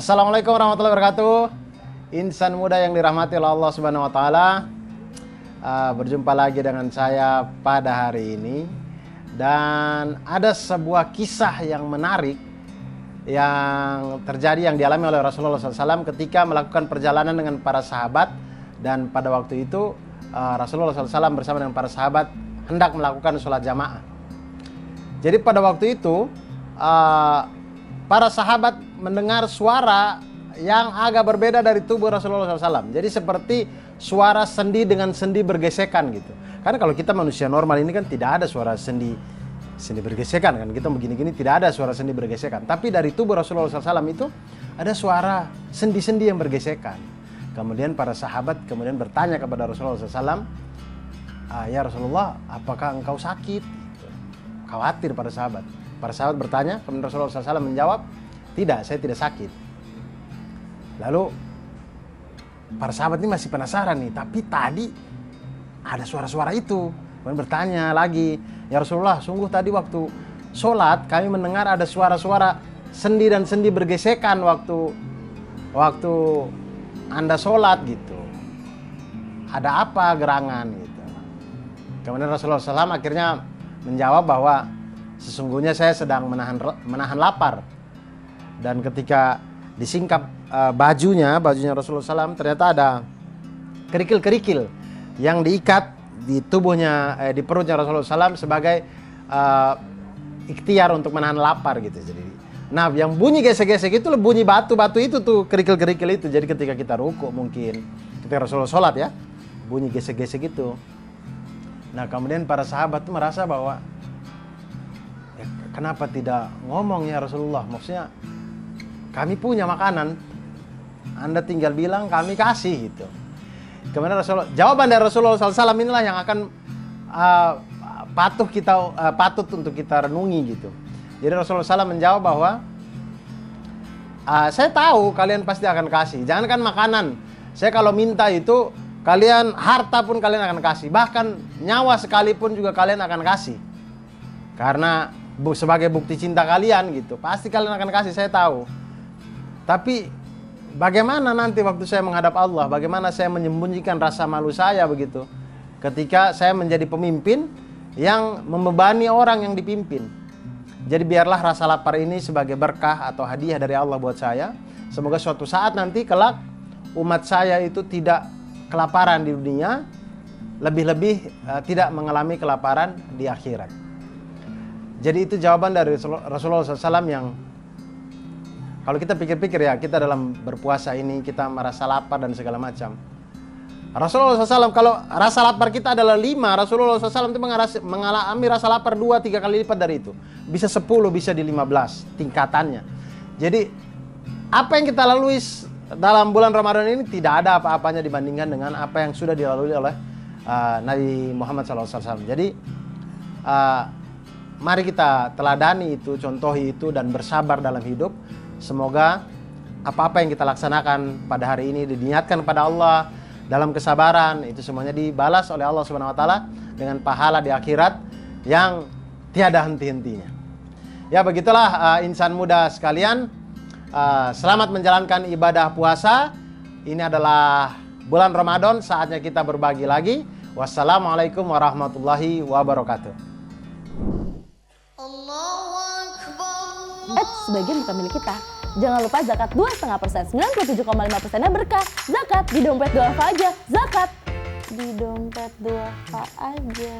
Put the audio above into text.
Assalamualaikum warahmatullahi wabarakatuh. Insan muda yang dirahmati oleh Allah Subhanahu wa taala. Berjumpa lagi dengan saya pada hari ini. Dan ada sebuah kisah yang menarik yang terjadi, yang dialami oleh Rasulullah SAW ketika melakukan perjalanan dengan para sahabat. Dan pada waktu itu Rasulullah SAW bersama dengan para sahabat hendak melakukan sholat jamaah. Jadi pada waktu itu para sahabat mendengar suara yang agak berbeda dari tubuh Rasulullah SAW. Jadi seperti suara sendi dengan sendi bergesekan gitu. Karena kalau kita manusia normal ini kan tidak ada suara sendi bergesekan kan. Kita begini-gini tidak ada suara sendi bergesekan. Tapi dari tubuh Rasulullah SAW itu ada suara sendi-sendi yang bergesekan. Kemudian para sahabat kemudian bertanya kepada Rasulullah SAW, ya Rasulullah, apakah engkau sakit? Gitu. Khawatir para sahabat. Para sahabat bertanya, kemudian Rasulullah SAW menjawab, tidak, saya tidak sakit. Lalu para sahabat ini masih penasaran nih, tapi tadi ada suara-suara itu. Kemudian bertanya lagi, ya Rasulullah, sungguh tadi waktu sholat kami mendengar ada suara-suara sendi dan sendi bergesekan waktu Anda sholat gitu. Ada apa gerangan gitu. Kemudian Rasulullah SAW akhirnya menjawab bahwa sesungguhnya saya sedang menahan lapar. Dan ketika disingkap bajunya Rasulullah SAW, ternyata ada kerikil-kerikil yang diikat di tubuhnya, di perutnya Rasulullah SAW sebagai ikhtiar untuk menahan lapar gitu. Jadi, nah yang bunyi gesek-gesek itu bunyi batu-batu itu tuh, kerikil-kerikil itu. Jadi ketika kita rukuk mungkin, ketika Rasulullah sholat ya, bunyi gesek-gesek itu. Nah kemudian para sahabat tuh merasa bahwa ya, kenapa tidak ngomong ya Rasulullah, maksudnya kami punya makanan, Anda tinggal bilang kami kasih gitu. Kemudian jawaban dari Rasulullah SAW inilah yang akan patut untuk kita renungi gitu. Jadi Rasulullah SAW menjawab bahwa saya tahu kalian pasti akan kasih. Jangankan makanan, saya kalau minta itu kalian harta pun kalian akan kasih. Bahkan nyawa sekalipun juga kalian akan kasih. Karena sebagai bukti cinta kalian gitu, pasti kalian akan kasih, saya tahu. Tapi bagaimana nanti waktu saya menghadap Allah, bagaimana saya menyembunyikan rasa malu saya begitu ketika saya menjadi pemimpin yang membebani orang yang dipimpin. Jadi biarlah rasa lapar ini sebagai berkah atau hadiah dari Allah buat saya. Semoga suatu saat nanti kelak umat saya itu tidak kelaparan di dunia, lebih-lebih tidak mengalami kelaparan di akhirat. Jadi itu jawaban dari Rasulullah SAW yang kalau kita pikir-pikir ya, kita dalam berpuasa ini kita merasa lapar dan segala macam. Rasulullah SAW kalau rasa lapar kita adalah 5, Rasulullah SAW itu mengalami rasa lapar 2-3 kali lipat dari itu. Bisa 10, bisa di 15 tingkatannya. Jadi apa yang kita lalui dalam bulan Ramadan ini tidak ada apa-apanya dibandingkan dengan apa yang sudah dilalui oleh Nabi Muhammad SAW. Jadi mari kita teladani itu, contohi itu, dan bersabar dalam hidup. Semoga apa-apa yang kita laksanakan pada hari ini diniatkan kepada Allah dalam kesabaran, itu semuanya dibalas oleh Allah Subhanahu wa taala dengan pahala di akhirat yang tiada henti-hentinya. Ya begitulah insan muda sekalian, selamat menjalankan ibadah puasa. Ini adalah bulan Ramadan, saatnya kita berbagi lagi. Wassalamualaikum warahmatullahi wabarakatuh. Sebagian bukan milik kita. Jangan lupa zakat 2,5%, 97,5%-nya berkah. Zakat di dompet duafa aja. Zakat di dompet duafa aja.